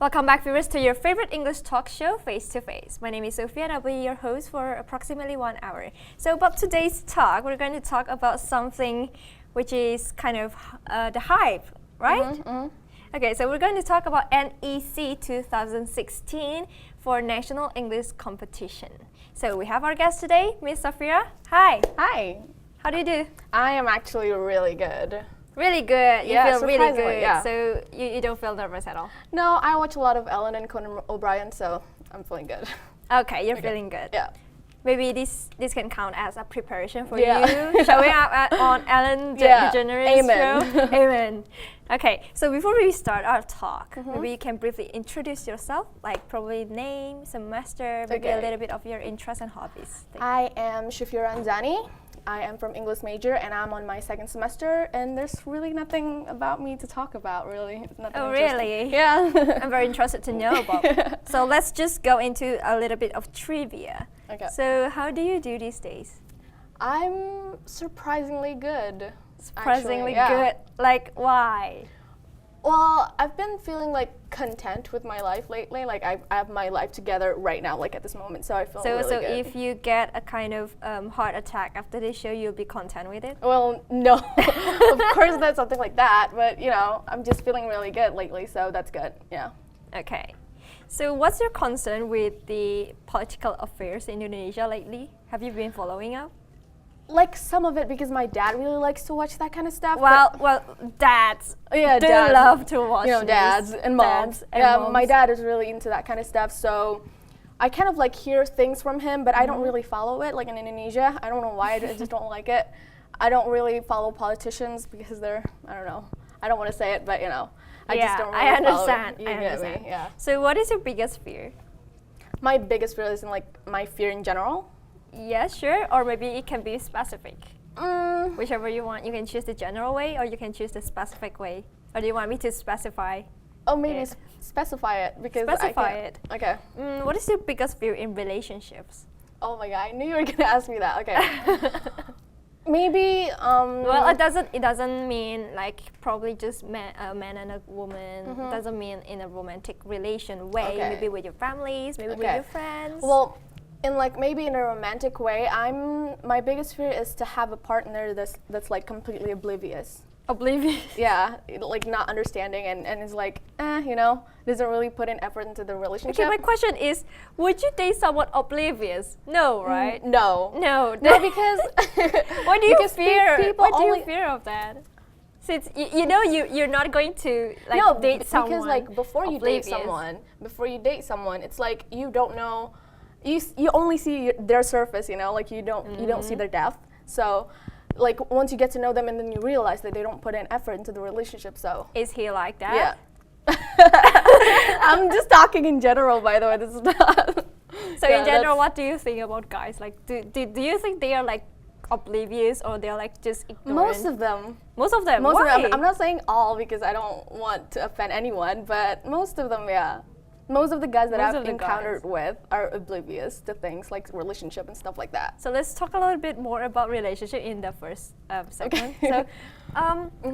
Welcome back, viewers, to your favorite English talk show, Face to Face. My name is Sophia and I'll be your host for approximately 1 hour. So about today's talk, we're going to talk about something which is kind of the hype, right? Okay, so we're going to talk about NEC 2016 for National English Competition. So we have our guest today, Miss Sophia. Hi. Hi. How do you do? I am actually really good. Really good. You Yeah, feel really good. yeah. So you don't feel nervous at all? No, I watch a lot of Ellen and Conan O'Brien, so I'm feeling good. Okay, you're feeling good. Yeah. Maybe this can count as a preparation for Yeah. you showing up on Ellen DeGeneres Amen. show. Amen. Okay, so before we start our talk, maybe you can briefly introduce yourself, like probably name, semester, maybe a little bit of your interests and hobbies. I am Shafira Anzani. I am from English major and I'm on my second semester, and there's really nothing about me to talk about, really. Nothing Oh, interesting. really? Yeah. I'm very interested to know about. So let's just go into a little bit of trivia. Okay. So how do you do these days? I'm surprisingly good. Surprisingly actually, yeah. good. Like, why? Well, I've been feeling like content with my life lately. Like I have my life together right now, like at this moment. So I feel really So good. if you get a kind of heart attack after this show, you'll be content with it? Well, no, of course not something like that. But you know, I'm just feeling really good lately, so that's good. Yeah. Okay. So what's your concern with the political affairs in Indonesia lately? Have you been following up? Like some of it because my dad really likes to watch that kind of stuff. Well, dads yeah, do dads, love to watch you know, this. dads and moms. Dads and Yeah, moms. my dad is really into that kind of stuff. So I kind of like hear things from him, but I don't really follow it. Like in Indonesia, I don't know why. I just don't like it. I don't really follow politicians because they're, I don't know. I don't want to say it, but you know, I just don't really I follow understand. it. You I get understand. me? Yeah. So what is your biggest fear? My biggest fear is in like my fear in general. Yeah, sure. Or maybe it can be specific. Mm, Whichever you want. You can choose the general way or you can choose the specific way. Or do you want me to specify? oh, maybe Yeah. specify it because Specify I can't. it. Okay. What is your biggest fear in relationships? Oh my god, I knew you were gonna ask me that. Okay. Maybe. Well, it doesn't mean like probably just a man and a woman. It doesn't mean in a romantic relation way. Okay. Maybe with your families, maybe with Okay. your friends. Well, in like maybe in a romantic way, my biggest fear is to have a partner that's like completely oblivious. oblivious. Yeah, like not understanding and is like, you know, doesn't really put in effort into the relationship. Okay, my question is, would you date someone oblivious? No, right? No. No, No, because Why do you because fear? people Why do you only- fear of that? Since you know you're not going to like no, date someone because like before you date oblivious. someone, it's like you don't know, you only see their surface, you know, like you don't see their depth. So, like once you get to know them, and then you realize that they don't put in effort into the relationship. So Is he like that? yeah. I'm just talking in general, by the way. This is not. So Yeah, in general, that's- what do you think about guys? Like, do you think they are like oblivious or they're like just ignorant? Most of them. Most of them. Most Why? of them. I'm not saying all because I don't want to offend anyone, but most of them, yeah. Most of the guys that Most I've of the encountered with are oblivious to things like relationship and stuff like that. So let's talk a little bit more about relationship in the first segment. So,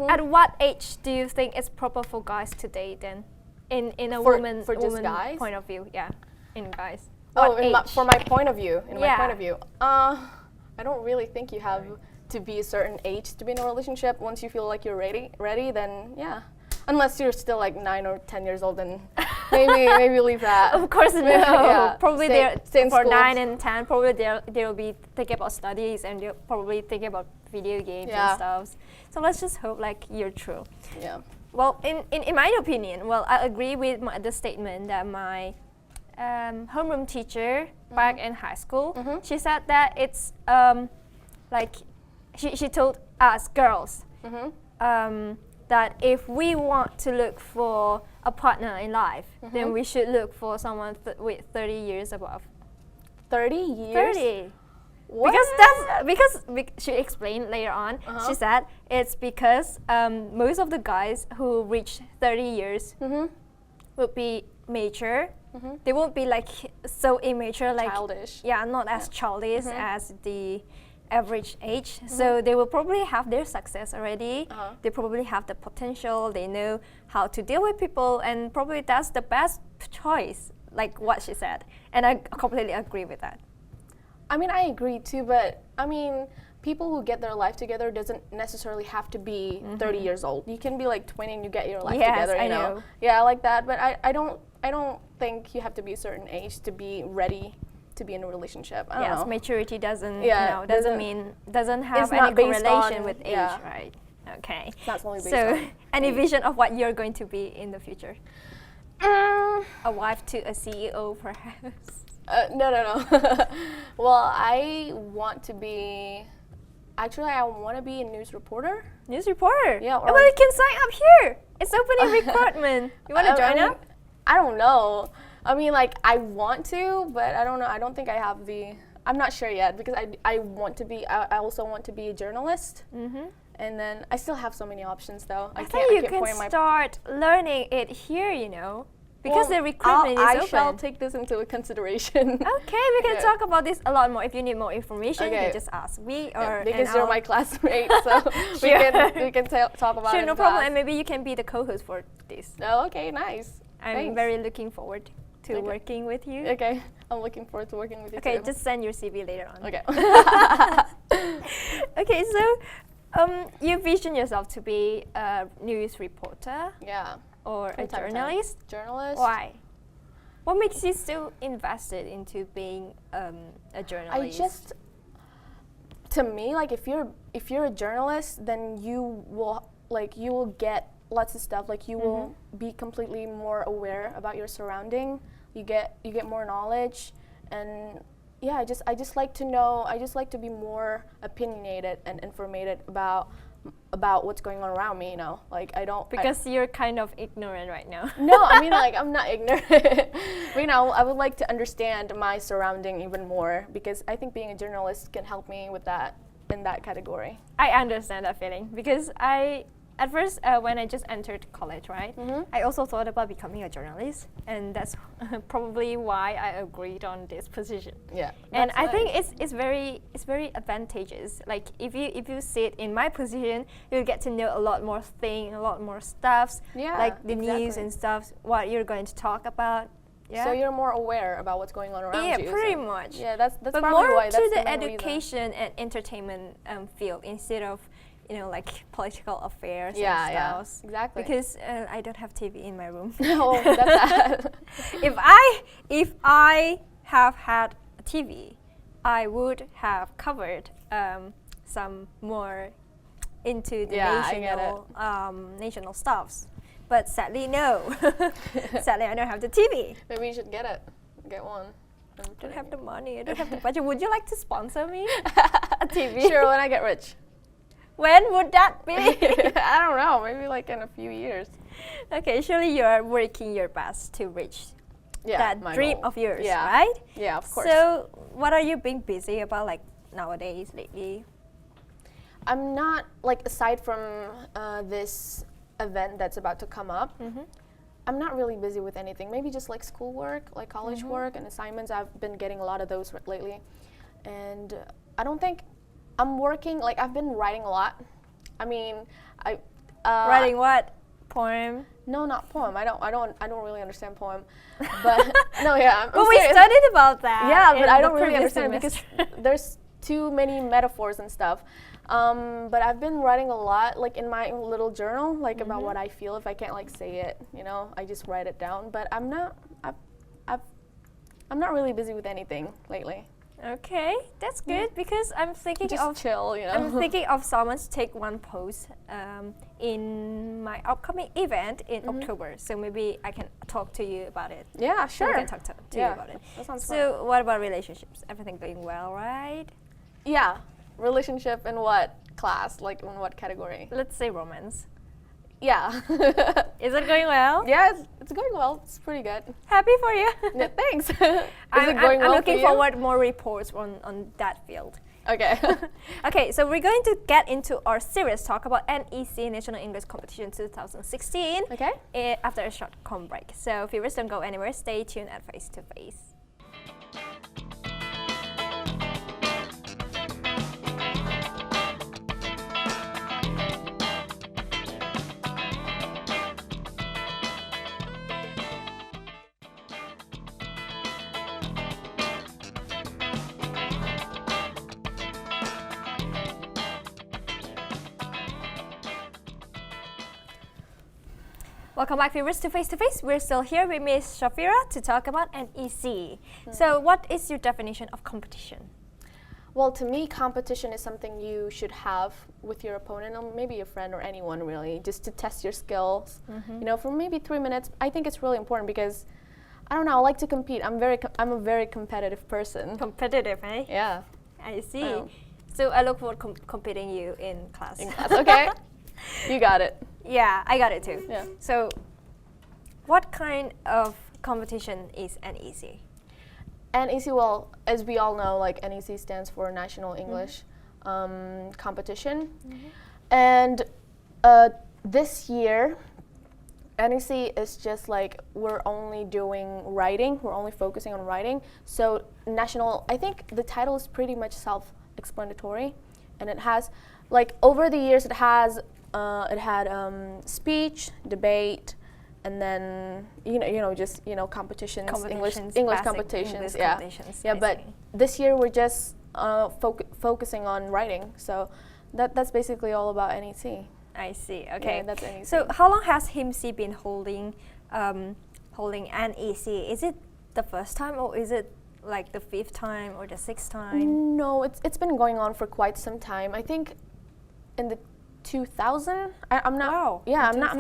at what age do you think it's proper for guys to date then? In a For woman just guys? point of view, yeah, in guys. Oh, What for my point of view. In Yeah. my point of view, I don't really think you have to be a certain age to be in a relationship. Once you feel like you're ready, then yeah. Unless you're still like 9 or 10 years old, then maybe leave that. Of course, no. Yeah. Probably Stay in for school. 9 and 10, probably they'll be thinking about studies and they'll probably thinking about video games Yeah. and stuff. So let's just hope like you're true. Yeah. Well, in my opinion, well, I agree with the statement that my homeroom teacher back in high school, she said that it's like she told us girls that if we want to look for a partner in life, then we should look for someone with 30 years above. 30 years. 30. What? Because she explained later on. She said it's because most of the guys who reach 30 years would be mature. They won't be like so immature, like Childish. Yeah, not as childish as the average age, so they will probably have their success already. Uh-huh. They probably have the potential. They know how to deal with people, and probably that's the best choice, like what she said. And I completely agree with that. I mean, I agree too, but I mean, people who get their life together doesn't necessarily have to be 30 years old. You can be like 20 and you get your life Yes, together, I you know? know. Yeah, I like that, but I don't think you have to be a certain age to be ready to be in a relationship. I don't Yes, know. maturity doesn't, Yeah, doesn't have it's any not based correlation on- with age, yeah. right? Okay. It's not solely based So, on any age. vision of what you're going to be in the future? A wife to a CEO, perhaps. No. Well, I want to be. Actually, I want to be a news reporter. News reporter. Yeah, Well, or- you can sign up here. It's opening recruitment. You want to join up? I don't know. I mean, like, I want to, but I don't know. I don't think I have the. I'm not sure yet because I want to be. I also want to be a journalist. Mm-hmm. And then I still have so many options though. I think you can point my. start learning it here, you know, because the recruitment I is open. shall take this into consideration. Okay, we can Yeah. talk about this a lot more. If you need more information, you Okay. can just ask me or Yeah, because and you're I'll- my classmate, so Sure. we can talk about Sure, it. no in problem. class. And maybe you can be the co-host for this. Oh, okay, nice. I'm Thanks. very looking forward to Okay. working with you. Okay, I'm looking forward to working with you Okay, too. just send your CV later on. Okay. Okay, so you vision yourself to be a news reporter Yeah. or a From time to time. journalist. Journalist. Why? What makes you so invested into being a I journalist? just, to me, like if you're a journalist, then you will get lots of stuff. Like you will be completely more aware about your surrounding. You get more knowledge, and yeah, I just like to know. I just like to be more opinionated and informated about what's going on around me. You know, like I don't because you're kind of ignorant right now. No, I mean, like, I'm not ignorant. But, you know, I would like to understand my surrounding even more because I think being a journalist can help me with that, in that category. I understand that feeling because at first, when I just entered college, right, I also thought about becoming a journalist, and that's probably why I agreed on this position. Yeah. And that's I think nice. it's very advantageous. Like if you sit in my position, you'll get to know a lot more things, a lot more stuffs, Yeah, like the news exactly. and stuff, what you're going to talk about. Yeah. So you're more aware about what's going on around Yeah, you. pretty so- much. Yeah, that's but probably more why. to That's the main reason. education and entertainment field instead of like political affairs Yeah, and yeah, stuff. exactly. Because I don't have TV in my room. Oh, that's sad. if I have had a TV, I would have covered some more into the Yeah, I get national stuffs. But sadly, no. Sadly, I don't have the TV. Maybe you should get it. Get one. I don't have the money. I don't have the budget. Would you like to sponsor me a TV? Sure, when I get rich. When would that be? I don't know. Maybe like in a few years. Okay, surely you are working your best to reach Yeah, that my dream goal. of yours, Yeah. right? Yeah, of course. So, what are you being busy about, like nowadays, lately? I'm not, like, aside from this event that's about to come up, I'm not really busy with anything. Maybe just like schoolwork, like college work and assignments. I've been getting a lot of those lately. And I don't think I'm working, like, I've been writing a lot. I mean, Writing what? Poem? No, not poem. I don't really understand poem. But no, yeah, I'm Well, we serious. studied about that. Yeah, in but I the don't really previous understand because semester. there's too many metaphors and stuff. But I've been writing a lot, like in my little journal, like about what I feel. If I can't like say it, you know, I just write it down. But I'm not really busy with anything lately. Okay, that's good because I'm thinking Just of chill, you know. I'm thinking of someone to take one post in my upcoming event in October. So maybe I can talk to you about it. Yeah, So we sure. can talk to you about it. That sounds fun. So what about relationships? Everything going well, right? Yeah, relationship in what class? Like in what category? Let's say romance. Yeah. Is it going well? Yeah, it's going well. It's pretty good. Happy for you. Yeah, thanks. Is I'm, it going I'm well looking for you? forward more reports on that field. Okay. Okay, so we're going to get into our serious talk about NEC National English Competition 2016 Okay. after a short com break. So viewers, don't go anywhere. Stay tuned at Face to Face. Welcome back, viewers, to Face to Face. We're still here with Miss Shafira to talk about NEC. So, what is your definition of competition? Well, to me, competition is something you should have with your opponent, or maybe your friend or anyone, really, just to test your skills. You know, for maybe 3 minutes. I think it's really important because, I don't know, I like to compete. I'm a very competitive person. Competitive, eh? Yeah. I see. So I look forward competing you in class. In class, okay. You got it. Yeah, I got it too. Yeah. So, what kind of competition is NEC? NEC, well, as we all know, like NEC stands for National English Competition. And this year, NEC is just like we're only doing writing. We're only focusing on writing. So national, I think the title is pretty much self-explanatory, and it has, like, over the years, it had speech, debate, and then just competitions, English competitions, yeah. But this year we're just focusing on writing. So that's basically all about NEC. I see. Okay. Yeah, that's NEC. So how long has HIMSI been holding NEC? Is it the first time, or is it like the 5th time or the 6th time? No, it's been going on for quite some time. I think in the 2000. I'm not. Wow. Yeah, I'm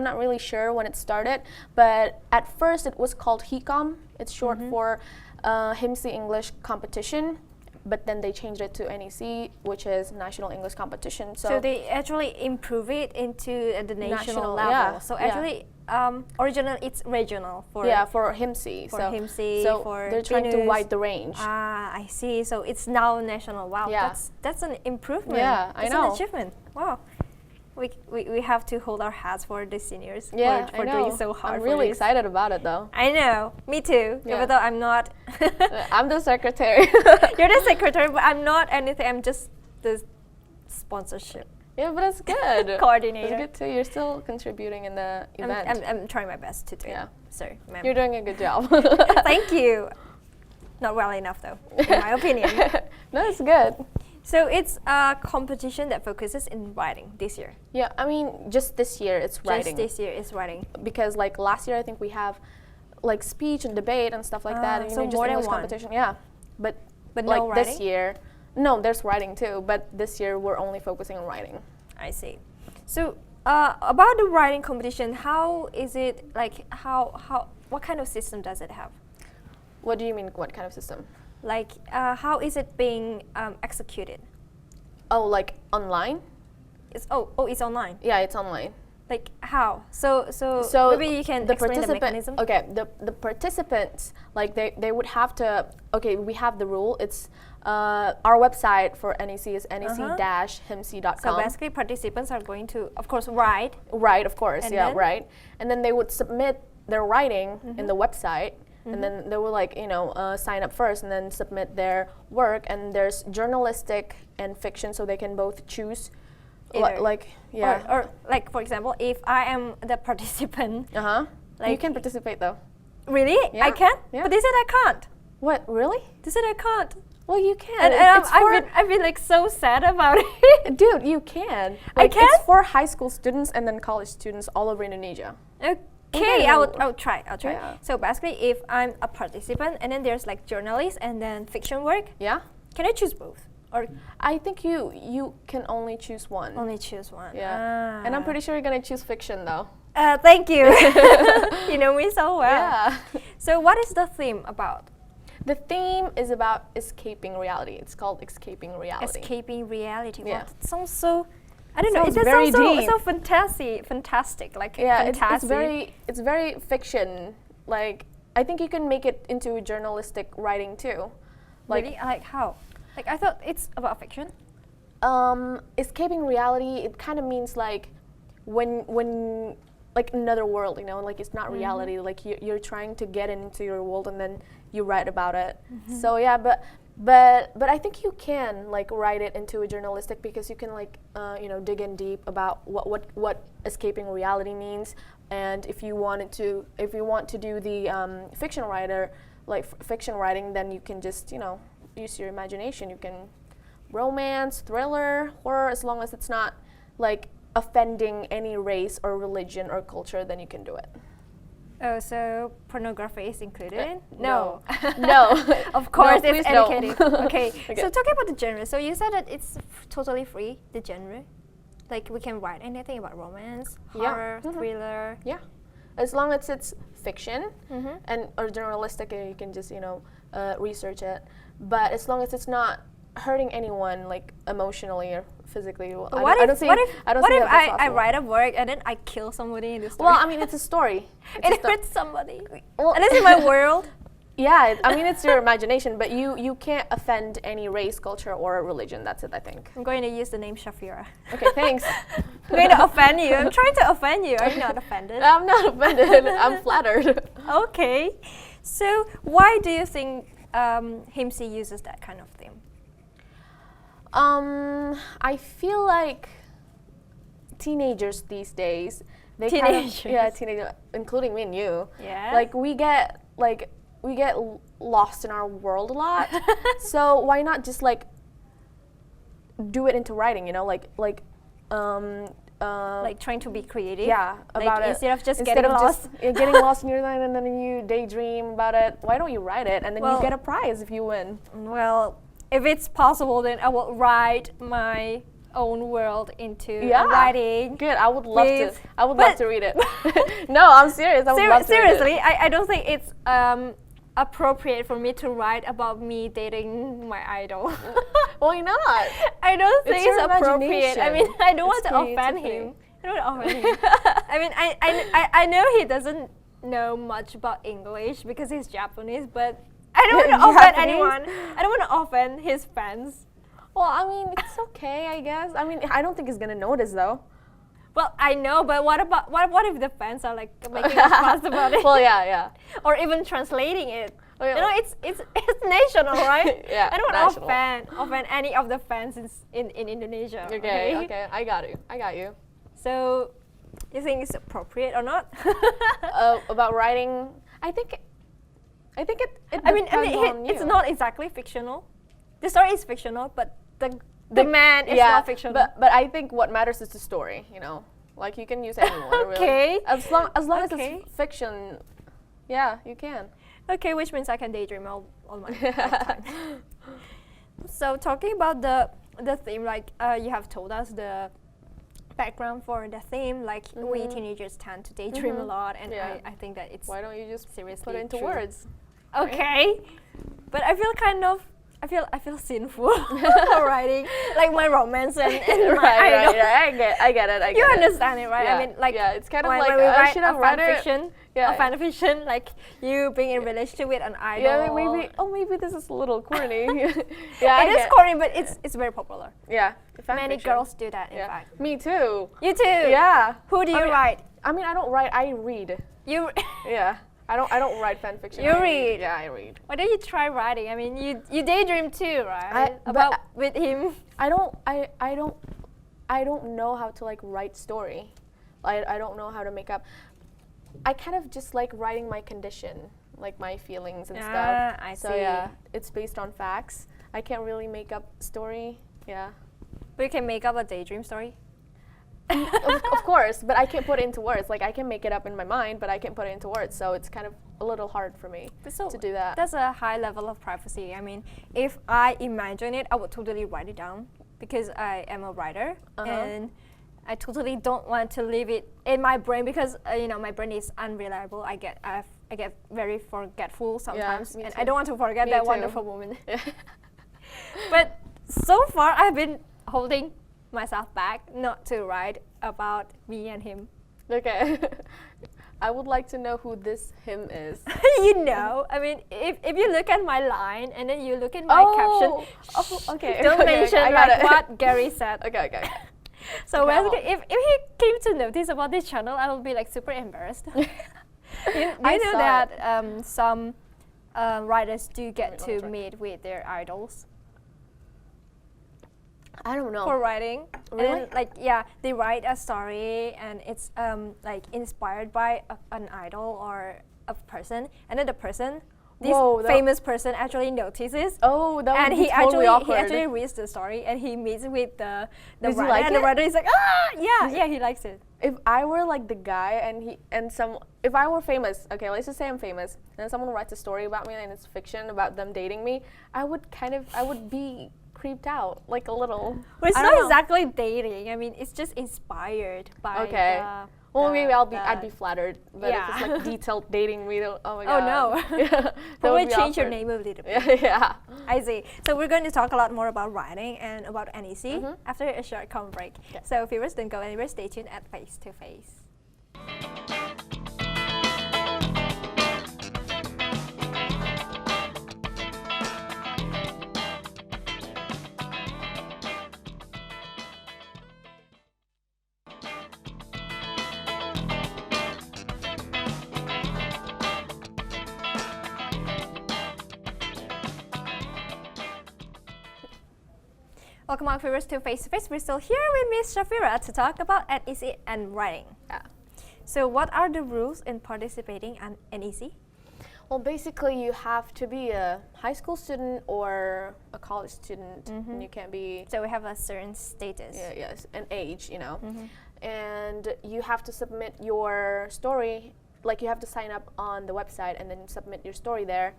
not really sure when it started. But at first, it was called HECOM. It's short for HIMSI English Competition. But then they changed it to NEC, which is National English Competition. So they actually improve it into the national level. Yeah, so actually, originally it's regional for HIMSI. For HIMSI. So for they're trying to Venus. widen the range. Ah, I see. So it's now national. Wow, Yeah. that's an improvement. Yeah, I know. It's an achievement. Wow. We have to hold our hats for the seniors Yeah, for I know. doing so hard. I'm really excited about it, though. I know. Me too. Yeah. Even though I'm not. I'm the secretary. You're the secretary, but I'm not anything. I'm just the sponsorship Yeah, but it's good. coordinator. It's good too. You're still contributing in the event. I'm trying my best to do Yeah. it. Sorry, ma'am. You're doing a good job. Thank you. Not well enough, though, in my opinion. No, it's good. So it's a competition that focuses in writing this year. Yeah, I mean, just this year it's writing. Just this year is writing. Because like last year, I think we have like speech and debate and stuff like that. And, so just more than English one. competition. Yeah, but But like no writing? this year, no, there's writing too. But this year we're only focusing on writing. I see. So about the writing competition, how is it like? What kind of system does it have? What do you mean? What kind of system? Like how is it being executed? Oh, like online? It's it's online. Yeah, it's online. Like how? So maybe you can explain the mechanism. Okay, the participants, like they would have to. Okay, we have the rule. It's our website for NEC is nec-himc.com. So basically, participants are going to, of course, write. Right, of course, And yeah, then? right. And then they would submit their writing in the website, and then they will sign up first and then submit their work. And there's journalistic and fiction, so they can both choose. Either. Or like, for example, if I am the participant. Like, you can participate though. Really? Yeah. I can? Yeah. But they said I can't. What, really? They said I can't. Well, you can. And I've been like so sad about it. Dude, you can. I Like, can? It's for high school students and then college students all over Indonesia. Okay, I'll try. Yeah. So basically, if I'm a participant and then there's like journalist and then fiction work, Yeah? can I choose both? Or I think you can only choose one. only choose one? Yeah. And I'm pretty sure you're gonna choose fiction though. Thank you. You know me so well. Yeah. So what is the theme about? The theme is about escaping reality. It's called Escaping Reality. Escaping reality. Yeah. Wow, that sounds so. I don't know. Sounds It very sounds deep. so fantastic. Like Yeah, fantastic. it's very fiction. Like, I think you can make it into journalistic writing too. Like, Really? Like how? Like I thought it's about fiction. Escaping reality, it kind of means like when like another world, like it's not reality. Like you're trying to get into your world and then you write about it. So yeah, but I think you can like write it into a journalistic, because you can like dig in deep about what escaping reality means. And if you want to do the fiction writer, like fiction writing, then you can just use your imagination. You can romance, thriller, horror, as long as it's not like offending any race or religion or culture, then you can do it. Oh, so pornography is included? No. No. Of course, No, it's please no. educative. Okay. Okay. So talking about the genre, so you said that it's totally free, the genre. Like we can write anything about romance, Yeah. horror, thriller. Yeah, as long as it's fiction Mm-hmm. and or journalistic, you can just research it. But as long as it's not hurting anyone like emotionally or physically, well, But I don't see. what if, I don't what see if how that's I possible. write a work and then I kill somebody in the story? Well, I mean, it's a story. It's it a sto- hurts somebody. Well, And this is my world. Yeah, I mean, it's your imagination, but you can't offend any race, culture, or religion. That's it, I think. I'm going to use the name Shafira. Okay, thanks. I'm going to offend you. I'm trying to offend you. Are you not offended? I'm not offended. I'm flattered. Okay. So why do you think Himsi uses that kind of theme? I feel like teenagers these days, they Teenagers. teenagers, including me and you. Yeah. Like we get lost in our world a lot. So why not just like do it into writing? Like trying to be creative. yeah, Like about it. instead of just Instead getting of lost. just getting lost in your mind and then you daydream about it. Why don't you write it and then Well- you get a prize if you win? Well, if it's possible, then I will write my own world into Yeah. writing. Good. I would love to. With- I would but- love to read it. No, I'm serious. I would love to read it. Seriously, I don't think it's appropriate for me to write about me dating my idol. Why not? I don't think your it's appropriate. I mean, imagination. I don't want It's to offend creativity. him. I don't want to offend him. I mean, I know he doesn't know much about English because he's Japanese, but I don't want to offend Japanese? anyone. I don't want to offend his fans. Well, I mean, it's okay, I guess. I mean, I don't think he's gonna notice though. Well, I know, but what if the fans are like making a fuss about it, Well, yeah. or even translating it? Oh, yeah. You know, it's national, right? Yeah, I don't want to national. offend any of the fans in Indonesia. Okay. I got you. So, you think it's appropriate or not? About writing, I think it I mean, depends on it's you. not exactly fictional. The story is fictional, but the man is yeah, not fictional. but I think what matters is the story. You know, like you can use anyone. Okay. Really. As long as Okay. it's fiction, yeah, you can. Okay, which means I can daydream all my time. So talking about the theme, like you have told us the background for the theme, like we teenagers tend to daydream a lot, and Yeah. I think that it's Why don't you just seriously put it into true. words? Okay, but I feel sinful for writing like my romance and my idol. Right. I get it. You understand it, right? Yeah, I mean, like yeah, it's kind of when, like when we I write should a have read fan it. fiction, Yeah. a fan fiction, like you being in relationship with an idol. Yeah, maybe this is a little corny. Yeah, It is corny, but it's very popular. Yeah, fan Many fiction. girls do that, in Yeah, fact. me too. You too. Yeah. Who do you I mean, write? I mean, I don't write. I read. You. Yeah. I don't write fan fiction. You I read. Yeah, I read. Why don't you try writing? I mean, you daydream too, right? but About with him. I don't know how to like write story. I don't know how to make up. I kind of just like writing my condition, like my feelings and stuff. I So see. yeah, it's based on facts. I can't really make up story. Yeah. But you can make up a daydream story. Of course, but I can't put it into words. Like I can make it up in my mind, but I can't put it into words. So it's kind of a little hard for me So to do that. That's a high level of privacy. I mean, if I imagine it, I would totally write it down because I am a writer and I totally don't want to leave it in my brain because my brain is unreliable. I get very forgetful sometimes, me and too. I don't want to forget Me that too. wonderful moment. But so far, I've been holding myself back not to write about me and him. Okay. I would like to know who this him is. I mean, if you look at my line and then you look at my caption, Okay. don't okay, mention I got like it. what Gary said. Okay. So Okay, basically, if he came to notice about this channel, I will be like super embarrassed. you I know saw that some writers do get Wait, to try. meet with their idols I don't know. for writing. Really? And then, they write a story and it's like inspired by an idol or a person, and then the person this Whoa, famous person actually notices. Oh, that would And be totally awkward. he actually reads the story and he meets with the Does he writer, like and it? the writer is like, yeah, he likes it. If I were like the guy if I were famous, okay, let's just say I'm famous, and someone writes a story about me and it's fiction about them dating me, I would be creeped out like a little. But it's I don't not know. exactly dating. I mean, it's just inspired by Okay. Well, maybe I'd be flattered, but Yeah. if it's like detailed dating me, oh my Oh god. no. Yeah, that Probably would be change your awkward. name a little bit. Yeah. I see. So we're going to talk a lot more about writing and about NEC after a short com break. Yeah. So viewers, don't go anywhere. Stay tuned at Face to Face. Welcome back, viewers, to Face to Face. We're still here with Miss Shafira to talk about NEC and writing. Yeah. So what are the rules in participating in NEC? Well, basically, you have to be a high school student or a college student, and you can't be. So we have a certain status. Yes, an age, and you have to submit your story. Like you have to sign up on the website and then submit your story there,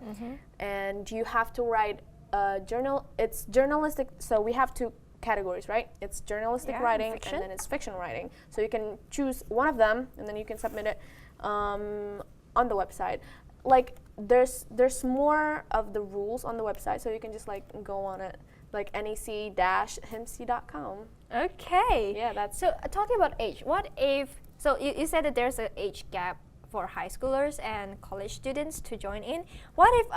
and you have to write a journal. It's journalistic. So we have two categories, right? It's journalistic writing fiction. and then it's fiction writing. So you can choose one of them and then you can submit it on the website. Like there's more of the rules on the website, so you can just like go on it, like nec-himc.com. Okay. Yeah, that's So talking about age, what if? So you said that there's an age gap for high schoolers and college students to join in. What if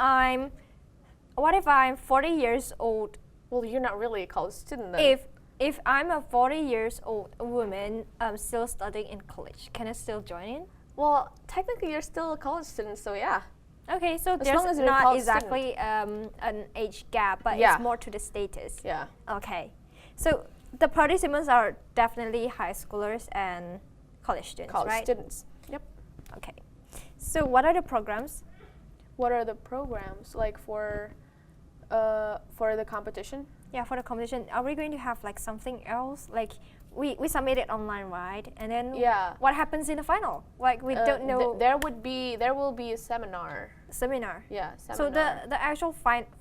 I'm 40 years old? well, you're not really a college student then. If I'm a 40 years old woman still studying in college, can I still join in? Well, technically you're still a college student, so yeah. Okay, so long there's as you're a not college exactly an age gap, but Yeah. it's more to the status. Yeah. Okay, so the participants are definitely high schoolers and college students, College right? students. Yep. Okay, so what are the programs? What are the programs like for the competition? Yeah, for the competition, are we going to have like something else? Like we submit it online, right? And then Yeah. what happens in the final? Like we don't know. There will be a seminar. Seminar. Yeah, So seminar. the actual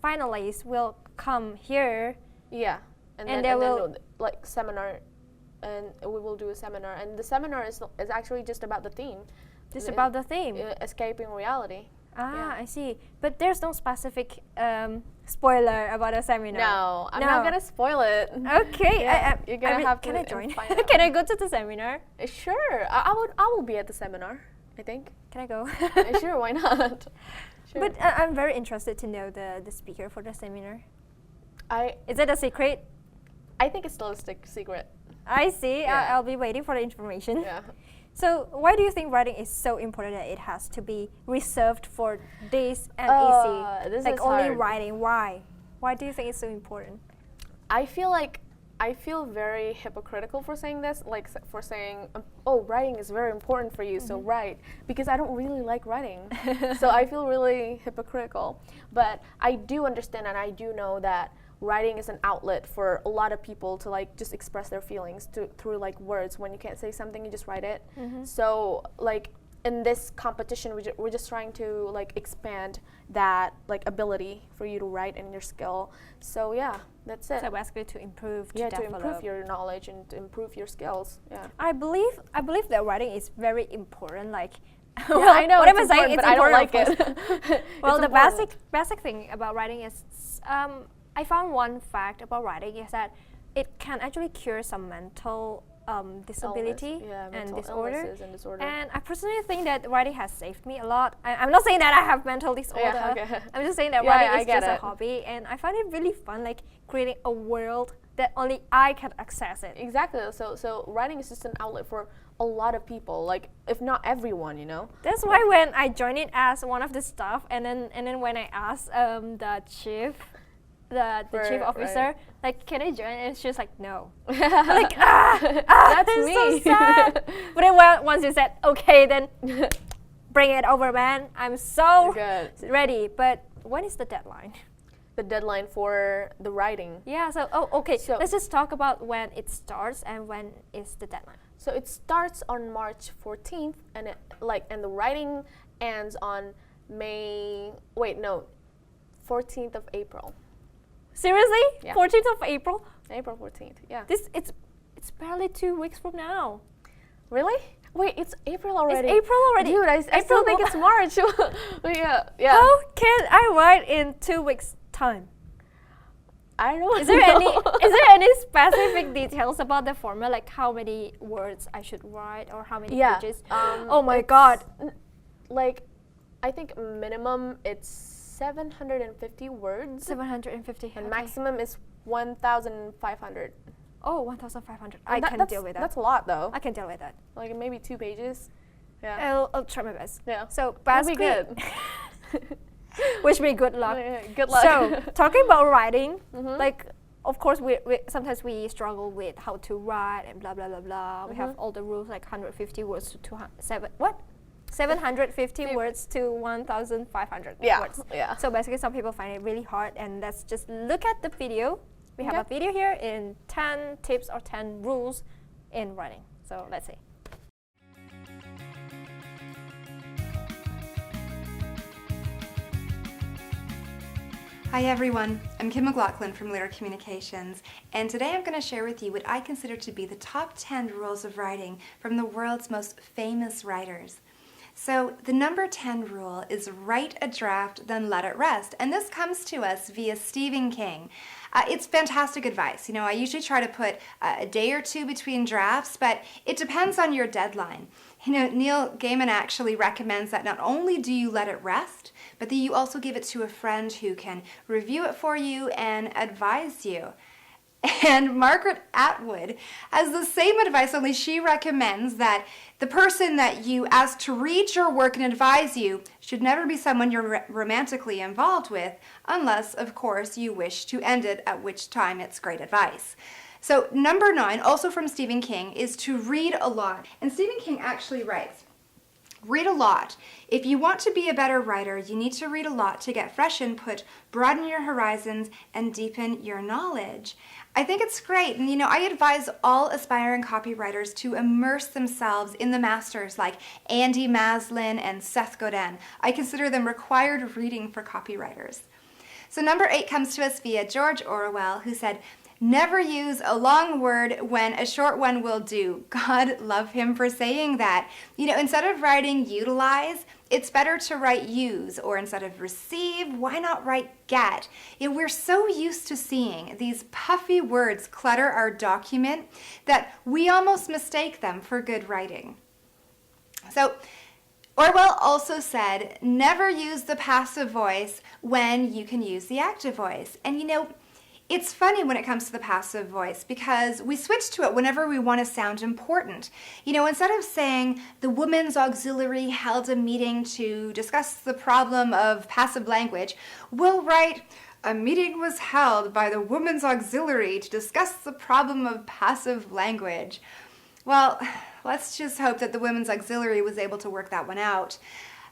finalists will come here. Yeah, And then, they and then will- like seminar, and we will do a seminar, and the seminar is actually just about the theme. Just Uh, about the theme. Escaping reality. Ah, yeah. I see. But there's no specific spoiler about a seminar. No, I'm No. not gonna spoil it. Okay, Yeah, you're gonna have can to I join? find out. Can I go to the seminar? Sure, I will be at the seminar. I think. Can I go? Sure, why not? Sure. But I'm very interested to know the speaker for the seminar. Is it a secret? I think it's still a secret. I see. Yeah. I'll be waiting for the information. Yeah. So why do you think writing is so important that it has to be reserved for this NEC? This like is only hard. writing. Why? Why do you think it's so important? I feel very hypocritical for saying this, like for saying, oh, writing is very important for you, so write, because I don't really like writing. So I feel really hypocritical. But I do understand and I do know that writing is an outlet for a lot of people to like just express their feelings through like words. When you can't say something, you just write it. So like in this competition, we're just trying to like expand that like ability for you to write and your skill. So yeah, that's it. So basically to improve, Yeah, to develop. improve your knowledge and to improve your skills. Yeah. I believe that writing is very important. Like, Yeah, I know. What am I it's saying? important, It's but I don't like important, of course. it. Well, It's the important. basic thing about writing is, I found one fact about writing is that it can actually cure some mental disability Illness. Yeah, and mental disorder. illnesses and disorder. And I personally think that writing has saved me a lot. I'm not saying that I have mental disorder. Yeah, okay. I'm just saying that Yeah, writing I is get just a it. hobby, and I find it really fun, like creating a world that only I can access it. Exactly. So writing is just an outlet for a lot of people, like if not everyone, you know. That's why when I joined it as one of the staff, and then when I asked the chief Right, officer, right. like, can I join? And she was like, no. Like That's me. so sad. But then once you said okay, then bring it over, man. I'm so Good. ready. But when is the deadline? The deadline for the writing. Yeah, so, okay. So- Let's just talk about when it starts and when is the deadline. So it starts on March 14th, and and the writing ends on 14th of April. Seriously? Yeah. 14th of April? April 14th, yeah. It's barely 2 weeks from now. Really? Wait, it's April already. It's April already. Dude, I still April think mo- it's March. yeah. How can I write in 2 weeks time? I don't know. Is there any specific details about the formula, like how many words I should write or how many pages? Oh my god. Like, I think minimum it's 750 words. 750. And okay. maximum is 1,500. Oh, 1,500. I can deal with that. That's a lot though. I can deal with that. Like maybe 2 pages. Yeah. I'll try my best. Yeah. So That'll be basically, good. wish me good luck. Yeah, good luck. So talking about writing, Mhm. like of course we sometimes we struggle with how to write and blah blah blah blah. We have all the rules like 150 words to 750 words to 1,500 Yeah. words. Yeah. So basically, some people find it really hard, and let's just look at the video. We have a video here in 10 tips or 10 rules in writing. So let's see. Hi everyone, I'm Kim McLaughlin from Leader Communications, and today I'm going to share with you what I consider to be the top 10 rules of writing from the world's most famous writers. So the number 10 rule is write a draft, then let it rest, and this comes to us via Stephen King. It's fantastic advice. You know, I usually try to put a day or two between drafts, but it depends on your deadline. You know, Neil Gaiman actually recommends that not only do you let it rest, but that you also give it to a friend who can review it for you and advise you. And Margaret Atwood has the same advice, only she recommends that the person that you ask to read your work and advise you should never be someone you're romantically involved with, unless, of course, you wish to end it, at which time it's great advice. So number 9, also from Stephen King, is to read a lot. And Stephen King actually writes, read a lot. If you want to be a better writer, you need to read a lot to get fresh input, broaden your horizons, and deepen your knowledge. I think it's great, and you know, I advise all aspiring copywriters to immerse themselves in the masters like Andy Maslin and Seth Godin. I consider them required reading for copywriters. So number 8 comes to us via George Orwell, who said, never use a long word when a short one will do. God love him for saying that. You know, instead of writing utilize, it's better to write use, or instead of receive, why not write get? You know, we're so used to seeing these puffy words clutter our document that we almost mistake them for good writing. So Orwell also said, never use the passive voice when you can use the active voice. And you know, it's funny when it comes to the passive voice because we switch to it whenever we want to sound important. You know, instead of saying the women's auxiliary held a meeting to discuss the problem of passive language, we'll write, a meeting was held by the women's auxiliary to discuss the problem of passive language. Well, let's just hope that the women's auxiliary was able to work that one out.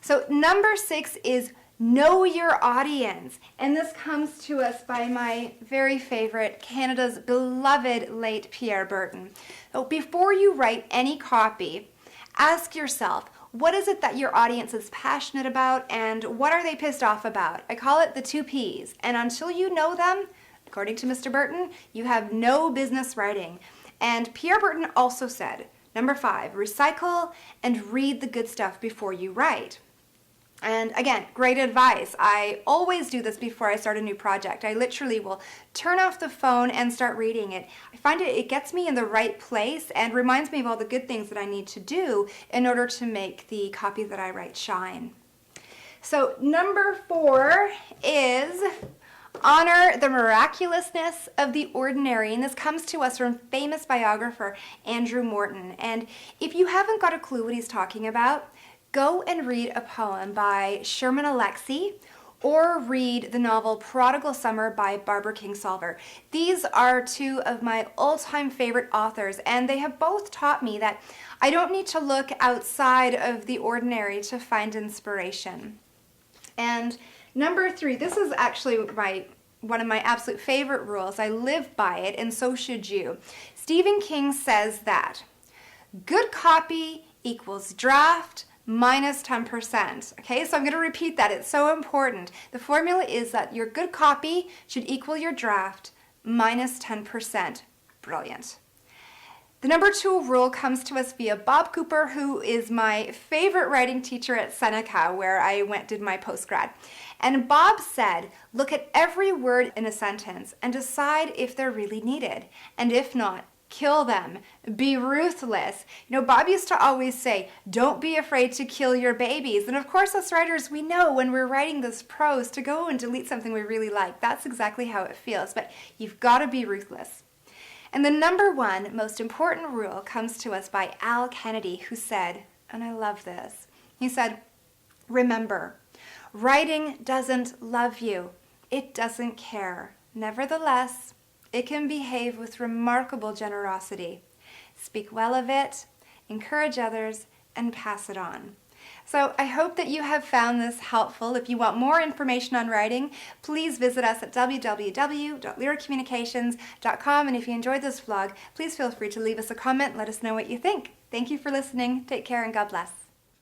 So number 6 is know your audience, and this comes to us by my very favorite, Canada's beloved late Pierre Berton. So before you write any copy, ask yourself, what is it that your audience is passionate about and what are they pissed off about? I call it the 2 Ps, and until you know them, according to Mr. Berton, you have no business writing. And Pierre Berton also said, number 5, recycle and read the good stuff before you write. And again, great advice. I always do this before I start a new project. I literally will turn off the phone and start reading it. I find it gets me in the right place and reminds me of all the good things that I need to do in order to make the copy that I write shine. So number 4 is honor the miraculousness of the ordinary, and this comes to us from famous biographer Andrew Morton. And if you haven't got a clue what he's talking about, go and read a poem by Sherman Alexie or read the novel Prodigal Summer by Barbara Kingsolver. These are two of my all-time favorite authors, and they have both taught me that I don't need to look outside of the ordinary to find inspiration. And number 3, this is actually one of my absolute favorite rules. I live by it, and so should you. Stephen King says that good copy equals draft minus 10%. Okay, so I'm going to repeat that. It's so important. The formula is that your good copy should equal your draft minus 10%. Brilliant. The number 2 rule comes to us via Bob Cooper, who is my favorite writing teacher at Seneca, where I did my postgrad. And Bob said, look at every word in a sentence and decide if they're really needed. And if not, kill them. Be ruthless. You know, Bob used to always say, don't be afraid to kill your babies. And of course, us writers, we know when we're writing this prose to go and delete something we really like. That's exactly how it feels. But you've got to be ruthless. And the number 1 most important rule comes to us by Al Kennedy, who said, and I love this, he said, remember, writing doesn't love you. It doesn't care. Nevertheless, it can behave with remarkable generosity. Speak well of it, encourage others, and pass it on. So I hope that you have found this helpful. If you want more information on writing, please visit us at www.lyracommunications.com. And if you enjoyed this vlog, please feel free to leave us a comment and let us know what you think. Thank you for listening. Take care and God bless.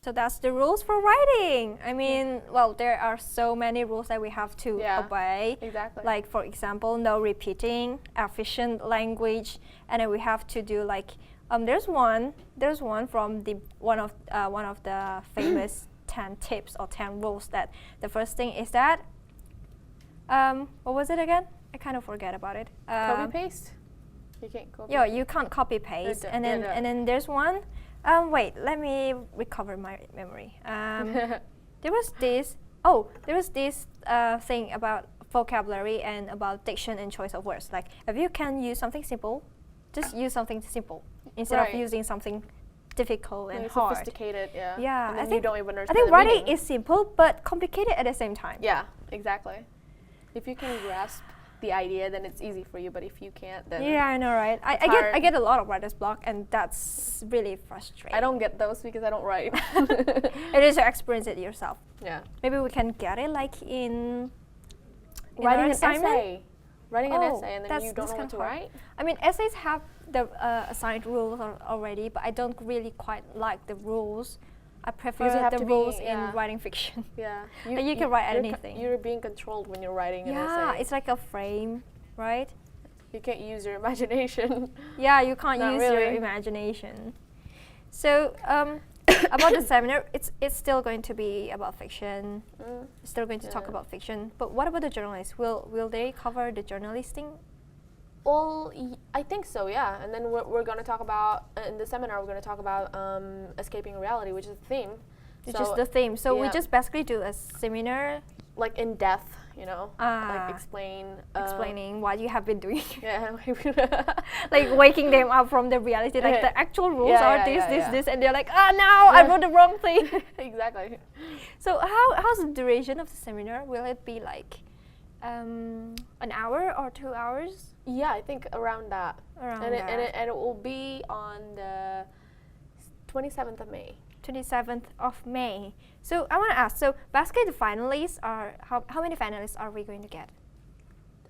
So that's the rules for writing. I mean, well, there are so many rules that we have to obey. Exactly. Like, for example, no repeating, efficient language, and then we have to do like there's one from one of the famous 10 tips or 10 rules. That the first thing is that what was it again? I kind of forget about it. Copy paste. You can't copy. Yeah, you can't copy paste. And then there's one. Wait, let me recover my memory. There was this thing about vocabulary and about diction and choice of words. Like, if you can use something simple, just use something simple instead of using something difficult and hard. Sophisticated, yeah. Yeah, and then you don't even understand. I think the writing meaning. is simple but complicated at the same time. Yeah, exactly. If you can grasp the idea, then it's easy for you. But if you can't, then yeah, I know, right? I get a lot of writer's block, and that's really frustrating. I don't get those because I don't write. It is to experience it yourself. Yeah. Maybe we can get it like in Writing an assignment? essay. Writing an essay, and then you don't know what to hard. write. I mean, essays have the assigned rules already, but I don't really quite like the rules. I prefer the rules in writing fiction. Yeah. You can write anything. You're being controlled when you're writing an essay. Yeah, it's like a frame, right? You can't use your imagination. Yeah, you can't use your imagination. So about the seminar, it's still going to be about fiction. It's still going to talk about fiction. But what about the journalists? Will they cover the journalisting? Well, I think so, yeah. And then we're going to talk about, in the seminar, we're going to talk about escaping reality, which is the theme. Which is the theme. So we just basically do a seminar. Like in depth, you know, like explaining what you have been doing. Yeah. Like waking them up from the reality, like the actual rules are this, and they're like, no, I wrote the wrong thing. Exactly. So how's the duration of the seminar? Will it be like an hour or 2 hours? Yeah, I think around that. And it will be on the 27th of May. 27th of May. So I want to ask, so basically the finalists are, how many finalists are we going to get?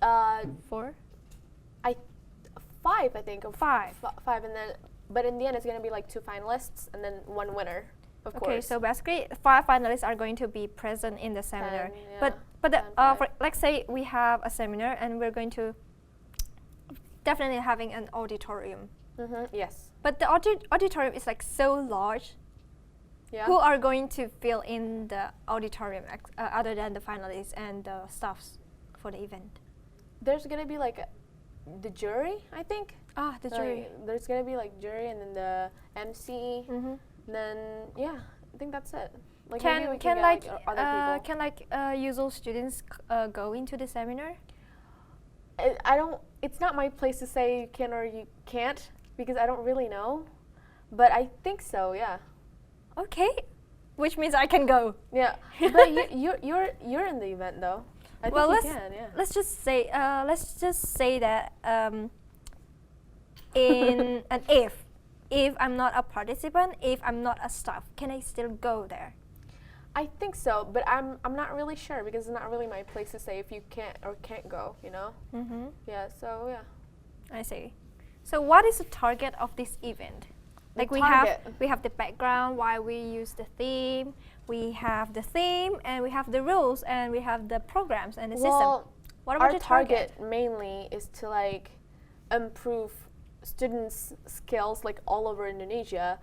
4? 5, I think. 5. 5, and then, but in the end it's going to be like 2 finalists and then 1 winner, of course. Okay, so basically 5 finalists are going to be present in the seminar. 10, But let's say we have a seminar and we're going to definitely having an auditorium. Yes. But the auditorium is like so large. Yeah. Who are going to fill in the auditorium other than the finalists and the staffs for the event? There's going to be like the jury, I think. The jury. There's going to be like jury and then the MC. Then, yeah, I think that's it. Like maybe we can get other people. usual students go into the seminar? It's not my place to say you can or you can't because I don't really know. But I think so, yeah. Okay. which means I can go. Yeah, but you're in the event though. I think Well, you let's can. Yeah. let's just say that in an if I'm not a participant, if I'm not a staff, can I still go there? I think so, but I'm not really sure because it's not really my place to say if you can't or can't go. You know. Mm-hmm. Yeah. So yeah. I see. So what is the target of this event? Like we have the background, why we use the theme, we have the theme, and we have the rules, and we have the programs and the system. What about our the target? mainly is to like improve students' skills like all over Indonesia.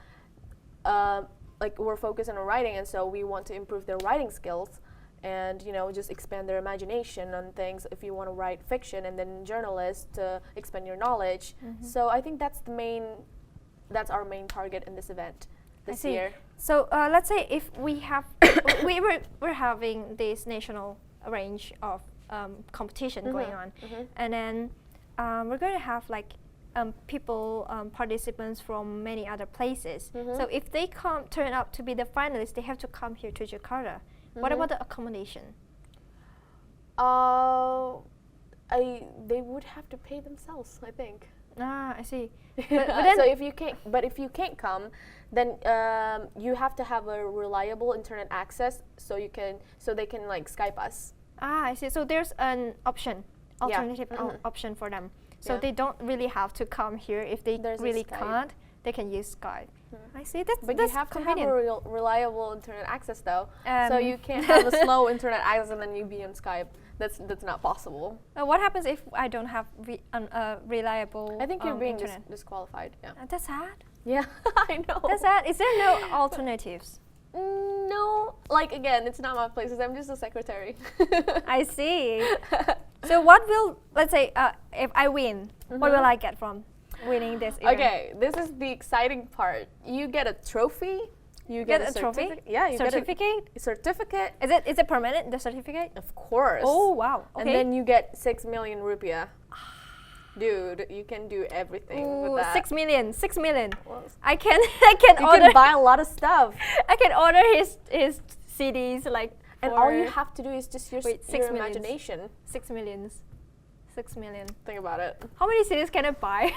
Like we're focused on writing, and so we want to improve their writing skills, and just expand their imagination on things. If you want to write fiction, and then journalists to expand your knowledge. Mm-hmm. So I think that's our main target in this event this year. So let's say if we have we're having this national range of competition going on, and then we're going to have like people participants from many other places. So if they turn up to be the finalists, they have to come here to Jakarta. What about the accommodation? They would have to pay themselves, I think. Ah, I see. But then so if you can't come, then you have to have a reliable internet access so they can like Skype us. Ah, I see. So there's an alternative option for them. So they don't really have to come here. If they really can't, they can use Skype. I see. That's you have convenient. to have a reliable internet access though. So you can't have a slow internet access and then you be on Skype. That's not possible. What happens if I don't have reliable? I think you're being internet? disqualified. Yeah. That's sad. Yeah, I know. That's sad. Is there no alternatives? No, like again, it's not my place. I'm just a secretary. I see. So what will, let's say, if I win, what will I get from winning this event? Okay, this is the exciting part. You get a trophy. You get a trophy? Yeah, you Certificate? get a certificate. Is it permanent, the certificate? Of course. Oh, wow. Okay. And then you get 6 million rupiah. Dude, you can do everything with that. 6 million. 6 million. Well, I can you order. can buy a lot of stuff. I can order his CDs like. And all you have to do is just use your imagination. 6 millions. 6 million. Think about it. How many CDs can I buy?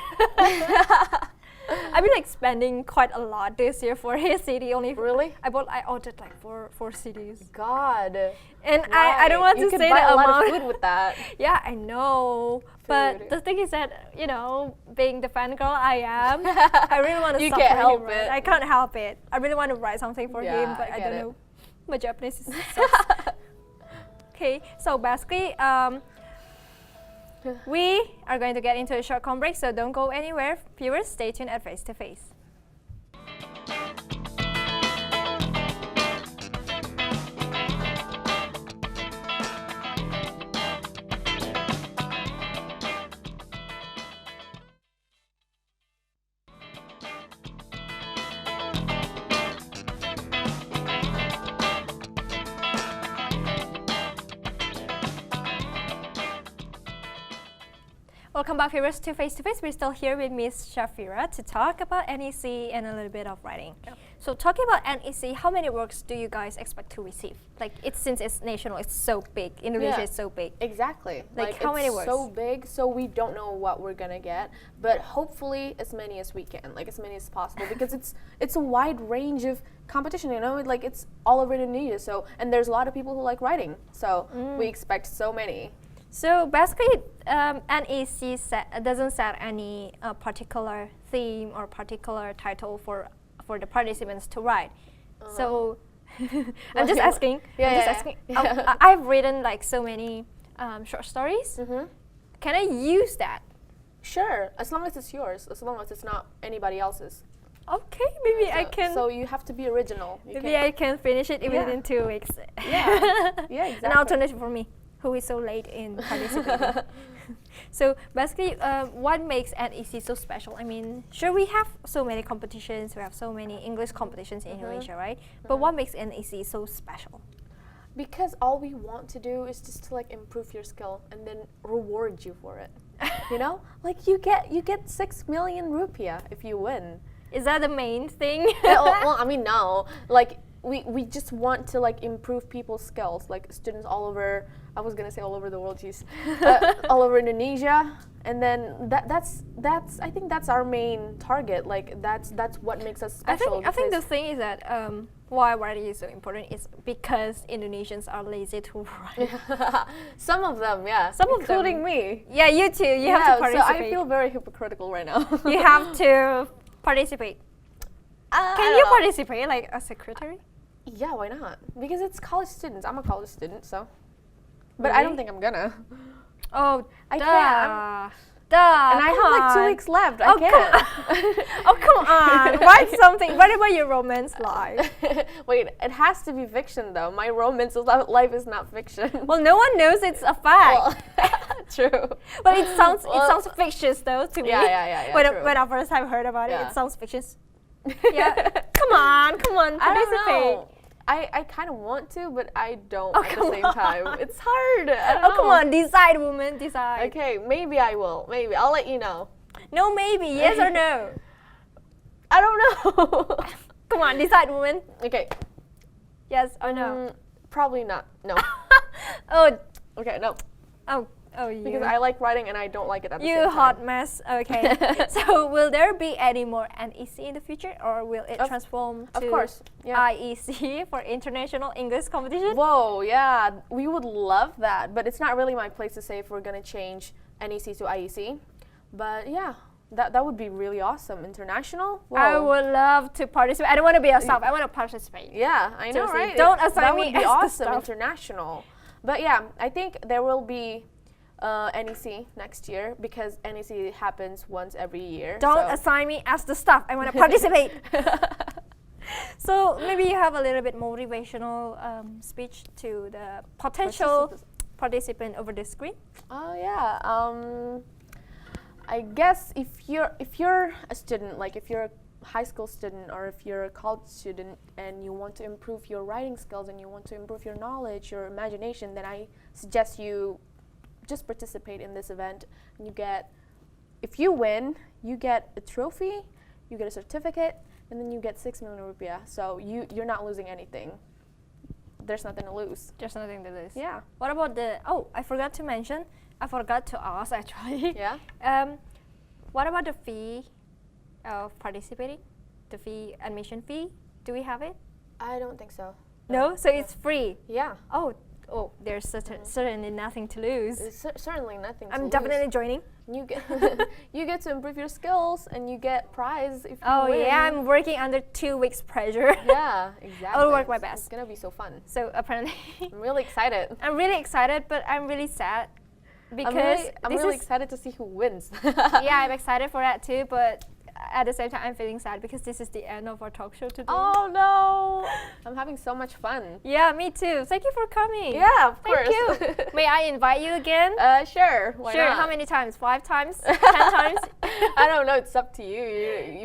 I've been like spending quite a lot this year for his CD only. Really? I ordered like four CDs. God. And I don't want to say the amount. You could buy a lot of food with that. Yeah, I know. But the thing is that, being the fangirl I am, I really want to You suffer can't help him. it. I can't help it. I really want to write something for him, but I don't know. My Japanese is sucks. Okay, so basically, we are going to get into a short com break, so don't go anywhere. Viewers, stay tuned at Face to Face. Welcome back, viewers, to Face. We're still here with Miss Shafira to talk about NEC and a little bit of writing. Yeah. So talking about NEC, how many works do you guys expect to receive? Like, since it's national, it's so big. Indonesia is so big. Exactly. Like how many works? It's so big, so we don't know what we're gonna get, but hopefully as many as we can, like as many as possible, because it's a wide range of competition. Like it's all over Indonesia. So and there's a lot of people who like writing, so we expect so many. So basically, NEC doesn't set any particular theme or particular title for the participants to write. So I'm just asking. I've written like so many short stories. Can I use that? Sure, as long as it's yours, as long as it's not anybody else's. Okay, maybe I can. So you have to be original. Maybe I can finish it within 2 weeks. Yeah, exactly. An alternative for me, who is so late in participating. So basically, what makes NEC so special? I mean, sure, we have so many competitions, we have so many English competitions in Indonesia, right? But what makes NEC so special? Because all we want to do is just to like improve your skill and then reward you for it. Like you get 6 million rupiah if you win. Is that the main thing? Well, I mean, no. Like we just want to like improve people's skills, like students all over. I was gonna say all over the world, geez, all over Indonesia, and then that's I think that's our main target. Like that's what makes us special. I think the thing is that why writing is so important is because Indonesians are lazy to write. Some of them, yeah, Some of including them. me. Yeah, you too. You have to So participate. I feel very hypocritical right now. You have to participate. Can you participate like a secretary? Yeah, why not? Because it's college students. I'm a college student, so. But I don't think I'm gonna. Oh, I duh. can't. Duh. And I have like 2 on. weeks left. Oh, I can't. Oh, come on. Write something. What about your romance life? Wait, it has to be fiction though. My romance life is not fiction. Well, no one knows it's a fact. Well, true. But it sounds fictitious though to me. Yeah, When, true. when I first time heard about it, Yeah. it sounds fictitious. Yeah. Come on, I don't participate. know. I kind of want to, but I don't Oh, at the come same on. time. It's hard. I don't Oh, know. come on, decide, woman, decide. Okay, maybe I will. Maybe I'll let you know. No, maybe, yes or no. I don't know. Come on, decide, woman. Okay. Yes or no. Probably not. No. Oh, Okay, no. you. Because I like writing and I don't like it at the same You time. hot mess. Okay. So will there be any more NEC in the future, or will it transform to Of course. Yeah. IEC for International English Competition? Whoa, yeah. We would love that, but it's not really my place to say if we're gonna change NEC to IEC. But yeah, that would be really awesome. International? Whoa. I would love to participate. I don't want to be a staff. I want to participate. Yeah, I know, Seriously, right? don't assign that me would be as the awesome. staff. International. But yeah, I think there will be NEC next year because NEC happens once every year. Don't so. assign me as the staff. I want to participate. So maybe you have a little bit motivational speech to the potential participant over the screen. Oh yeah. I guess if you're a student, like if you're a high school student or if you're a college student and you want to improve your writing skills and you want to improve your knowledge, your imagination, then I suggest you just participate in this event. And if you win, you get a trophy, you get a certificate, and then you get 6 million rupiah. So you're not losing anything. There's nothing to lose. There's nothing to lose. Yeah. What about I forgot to ask actually. Yeah. What about the fee of participating? The fee, admission fee? Do we have it? I don't think so. No? So it's free? Yeah. Oh, there's certainly nothing to lose. It's certainly nothing to I'm lose. definitely joining. You get you get to improve your skills and you get prize if you Oh win. yeah, I'm working under 2 weeks pressure. Yeah, exactly. I'll work my best. It's gonna be so fun. So apparently, I'm really excited. I'm really excited, but I'm really sad because I'm really excited to see who wins. Yeah, I'm excited for that too, but at the same time, I'm feeling sad because this is the end of our talk show today. Oh no! I'm having so much fun. Yeah, me too. Thank you for coming. Yeah, of course. Thank you. May I invite you again? Sure. Why Sure. not? How many times? 5 times? 10 times? I don't know. It's up to you.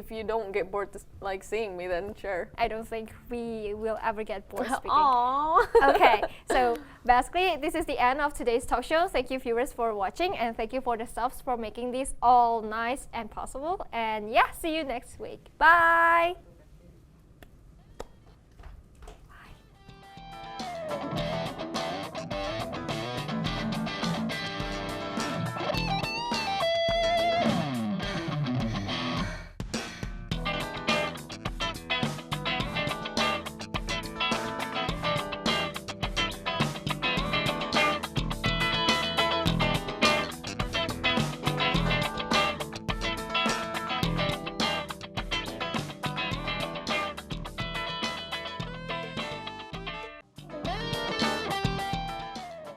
If you don't get bored like seeing me, then sure. I don't think we will ever get bored speaking. Aww. Okay, so basically this is the end of today's talk show. Thank you viewers for watching, and thank you for the subs for making this all nice and possible. And yeah, see you next week. Bye. Bye.